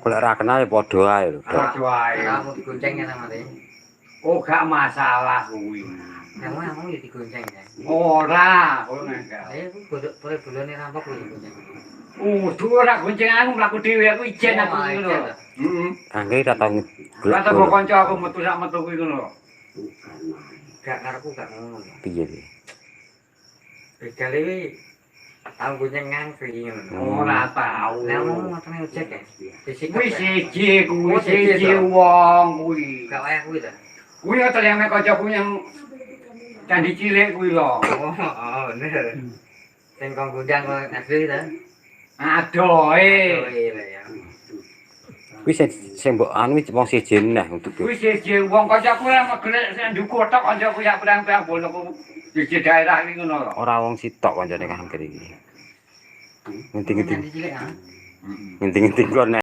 Golek ra kenal ya padha ae lho. Padha ae. Kamu digonceng ya sama dia. Oh, gak masalah kuwi. Kamu ya digonceng ya. Ora, ngono enggak. Ayo boleh bulan rampok lu digonceng. Duh ora gonceng aku mlaku dhewe aku ijen aku ngono. Heeh. Angge ra tau Lah tak kanca aku metu sak metu kuwi ngono. Gak karepku gak ngono. piye piye. Begal iki tau gonceng ngantri ngono. Ora tau. Lah ngomong matane ojek ya. Fisik Kuwi siji kuwi siji wong kuwi. gak wayah kuwi ta. Kuwi hotel yang mek kancaku yang candi cilik kuwi lho. Oh, bener. Sing kong gundang kok asli ta. Adohe. Lah ya. Kuwi sing mbok anu wong siji neh untuk Kuwi siji wong kancaku yang megelek sing nduku tok kancaku ya pirang-pirang bonoku siji daerah iki ngono lho. ora wong sitok kancane Angger iki. Ngenting-ngenting. Cilik ha. Ngenting-ngenting kon